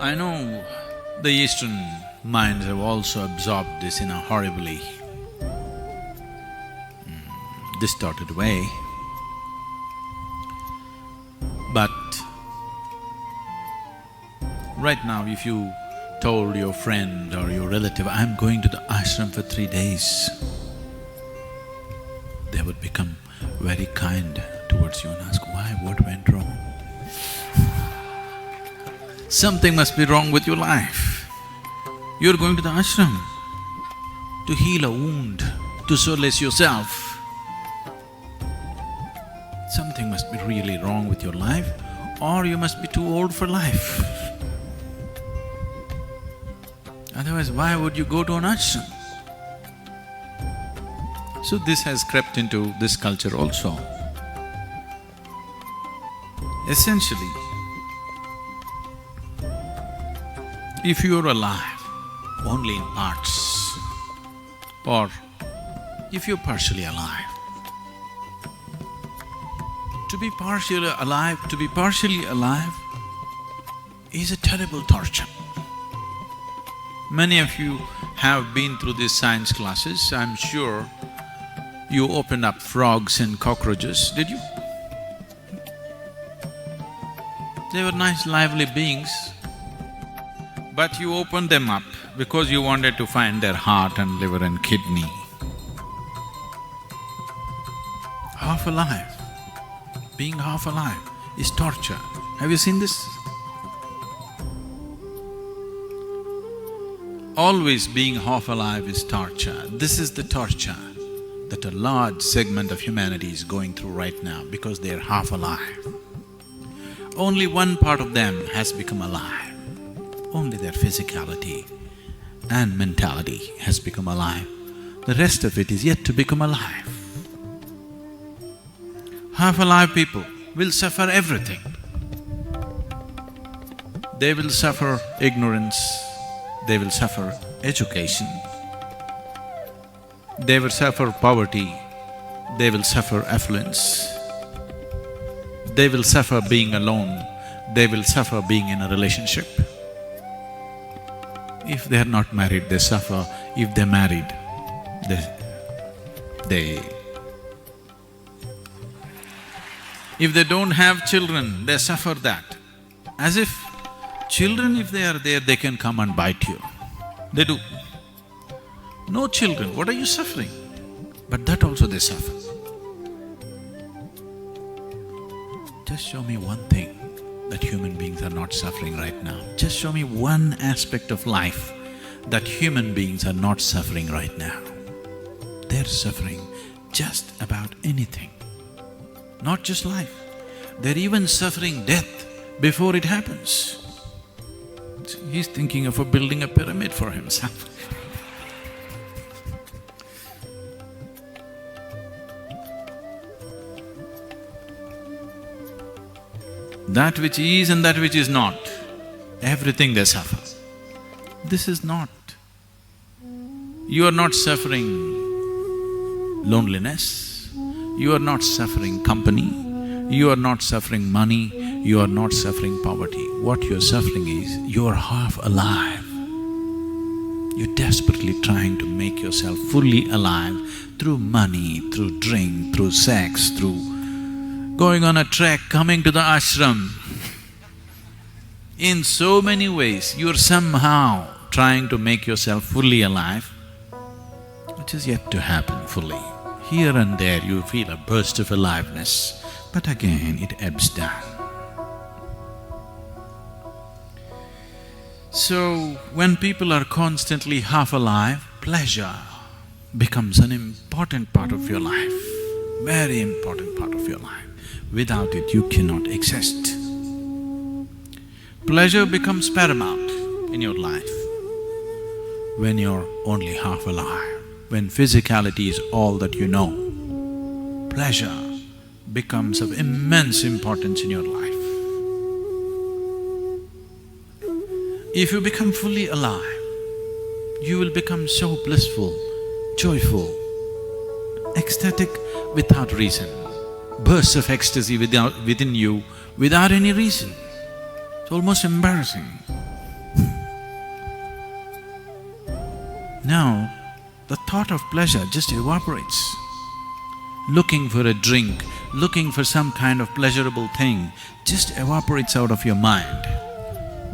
I know the Eastern minds have also absorbed this in a horribly distorted way, but right now if you told your friend or your relative, I'm going to the ashram for 3 days, they would become very kind towards you and ask, why, what went wrong? Something must be wrong with your life. You're going to the ashram to heal a wound, to solace yourself. Something must be really wrong with your life, or you must be too old for life. Otherwise, why would you go to an ashram? So this has crept into this culture also. Essentially, if you're alive only in parts, or if you're partially alive, to be partially alive is a terrible torture. Many of you have been through these science classes, I'm sure you opened up frogs and cockroaches, did you? They were nice, lively beings, but you opened them up because you wanted to find their heart and liver and kidney. Half alive, being half alive is torture. Have you seen this? Always being half alive is torture. This is the torture that a large segment of humanity is going through right now because they're half alive. Only one part of them has become alive. Only their physicality and mentality has become alive. The rest of it is yet to become alive. Half-alive people will suffer everything. They will suffer ignorance, they will suffer education, they will suffer poverty, they will suffer affluence, they will suffer being alone, they will suffer being in a relationship. If they are not married, they suffer. If they're married, if they don't have children, they suffer that. As if children, if they are there, they can come and bite you. They do. No children, what are you suffering? But that also they suffer. Just show me one thing that human beings are not suffering right now. Just show me one aspect of life that human beings are not suffering right now. They're suffering just about anything, not just life. They're even suffering death before it happens. He's thinking of building a pyramid for himself. That which is and that which is not, everything they suffer. This is not. You are not suffering loneliness, you are not suffering company, you are not suffering money, you are not suffering poverty. What you're suffering is, you're half alive. You're desperately trying to make yourself fully alive through money, through drink, through sex, through going on a trek, coming to the ashram. In so many ways, you're somehow trying to make yourself fully alive, which is yet to happen fully. Here and there you feel a burst of aliveness, but again it ebbs down. So, when people are constantly half alive, pleasure becomes an important part of your life, very important part of your life. Without it, you cannot exist. Pleasure becomes paramount in your life when you're only half alive, when physicality is all that you know. Pleasure becomes of immense importance in your life. If you become fully alive, you will become so blissful, joyful, ecstatic without reason. Bursts of ecstasy within you without any reason. It's almost embarrassing. Now, the thought of pleasure just evaporates. Looking for a drink, looking for some kind of pleasurable thing just evaporates out of your mind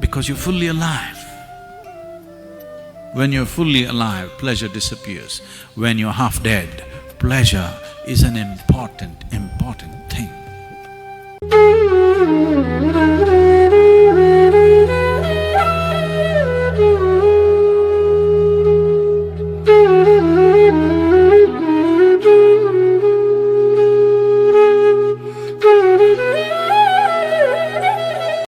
because you're fully alive. When you're fully alive, pleasure disappears. When you're half dead, pleasure is an important thing.